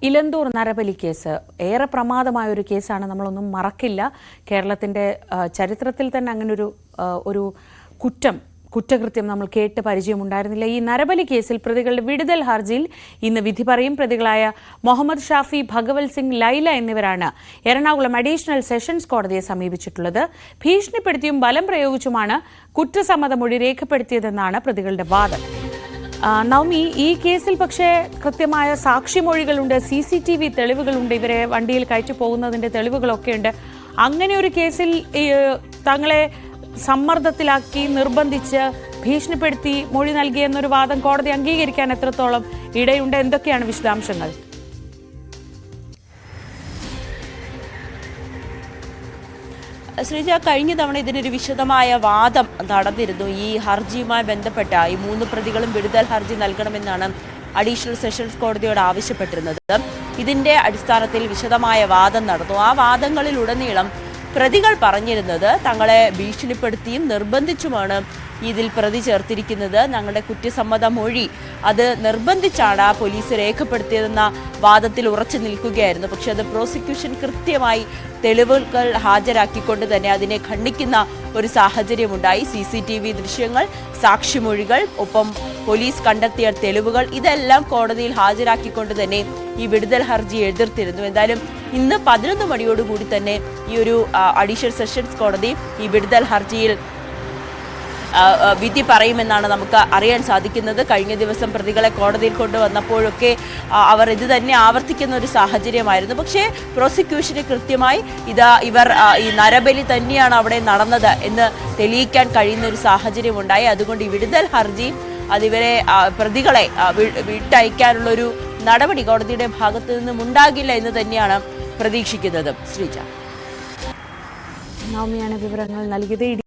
ഇലന്തൂർ നരബലി കേസ് ഏറെ പ്രമാദമായ ഒരു കേസാണ്. നമ്മളൊന്നും മറക്കില്ല. കേരളത്തിന്റെ ചരിത്രത്തിൽ തന്നെ അങ്ങനൊരു ഒരു കുറ്റകൃത്യം നമ്മൾ കേട്ട് പരിചയമുണ്ടായിരുന്നില്ല. ഈ നരബലി കേസിൽ പ്രതികളുടെ വിടുതൽ ഹർജിയിൽ ഇന്ന് വിധി പറയും. പ്രതികളായ മുഹമ്മദ് ഷാഫി, ഭഗവൽ സിംഗ്, ലൈല എന്നിവരാണ് എറണാകുളം അഡീഷണൽ സെഷൻസ് കോടതിയെ സമീപിച്ചിട്ടുള്ളത്. ഭീഷണിപ്പെടുത്തിയും ബലം പ്രയോഗിച്ചുമാണ് കുറ്റസമ്മത മൊഴി രേഖപ്പെടുത്തിയതെന്നാണ് പ്രതികളുടെ വാദം. നവമി, ഈ കേസിൽ പക്ഷേ കൃത്യമായ സാക്ഷിമൊഴികളുണ്ട്, CCTV തെളിവുകളുണ്ട്, ഇവരെ വണ്ടിയിൽ കയറ്റി പോകുന്നതിന്റെ തെളിവുകളൊക്കെയുണ്ട്. അങ്ങനെ ഒരു കേസിൽ തങ്ങളെ സമ്മർദ്ദത്തിലാക്കി, നിർബന്ധിച്ച്, ഭീഷണിപ്പെടുത്തി മൊഴി നൽകിയെന്നൊരു വാദം കോടതി അംഗീകരിക്കാൻ എത്രത്തോളം ഇടയുണ്ട്? എന്തൊക്കെയാണ് വിശദാംശങ്ങൾ? ശ്രീജ, കഴിഞ്ഞ തവണ ഇതിനൊരു വിശദമായ വാദം നടന്നിരുന്നു. ഈ ഹർജിയുമായി ബന്ധപ്പെട്ട ഈ 3 പ്രതികളും വിടുതൽ ഹർജി നൽകണമെന്നാണ് അഡീഷണൽ സെഷൻസ് കോടതിയോട് ആവശ്യപ്പെട്ടിരുന്നത്. ഇതിന്റെ അടിസ്ഥാനത്തിൽ വിശദമായ വാദം നടന്നു. ആ വാദങ്ങളിലുടനീളം പ്രതികൾ പറഞ്ഞിരുന്നത് തങ്ങളെ ഭീഷണിപ്പെടുത്തിയും നിർബന്ധിച്ചുമാണ് ഇതിൽ പ്രതി ചേർത്തിരിക്കുന്നത്. ഞങ്ങളുടെ കുറ്റസമ്മത മൊഴി അത് നിർബന്ധിച്ചാണ് പോലീസ് രേഖപ്പെടുത്തിയതെന്ന വാദത്തിൽ ഉറച്ചു നിൽക്കുകയായിരുന്നു. പക്ഷെ അത് പ്രോസിക്യൂഷൻ കൃത്യമായി തെളിവുകൾ ഹാജരാക്കിക്കൊണ്ട് തന്നെ അതിനെ ഖണ്ഡിക്കുന്ന ഒരു സാഹചര്യമുണ്ടായി. CCTV ദൃശ്യങ്ങൾ, സാക്ഷിമൊഴികൾ, ഒപ്പം പോലീസ് കണ്ടെത്തിയ തെളിവുകൾ ഇതെല്ലാം കോടതിയിൽ ഹാജരാക്കിക്കൊണ്ട് തന്നെ ഈ വിടുതൽ ഹർജി എതിർത്തിരുന്നു. എന്തായാലും ഇന്ന് 11 മണിയോടുകൂടി തന്നെ ഈ ഒരു അഡീഷണൽ സെഷൻസ് കോടതി ഈ വിടുതൽ ഹർജിയിൽ വിധി പറയുമെന്നാണ് നമുക്ക് അറിയാൻ സാധിക്കുന്നത്. കഴിഞ്ഞ ദിവസം പ്രതികളെ കോടതിയിൽ കൊണ്ടുവന്നപ്പോഴൊക്കെ അവർ ഇത് തന്നെ ആവർത്തിക്കുന്ന ഒരു സാഹചര്യമായിരുന്നു. പക്ഷേ പ്രോസിക്യൂഷന് കൃത്യമായി ഇവർ ഈ നരബലി തന്നെയാണ് അവിടെ നടന്നത് എന്ന് തെളിയിക്കാൻ കഴിയുന്ന ഒരു സാഹചര്യമുണ്ടായി. അതുകൊണ്ട് ഈ വിടുതൽ ഹർജി അതിവരെ പ്രതികളെ വിട്ടയക്കാനുള്ളൊരു നടപടി കോടതിയുടെ ഭാഗത്തു നിന്നും ഉണ്ടാകില്ല എന്ന് തന്നെയാണ് പ്രതീക്ഷിക്കുന്നത്. ശ്രീജ, നവമിയാണ് വിവരങ്ങൾ നൽകിയത്.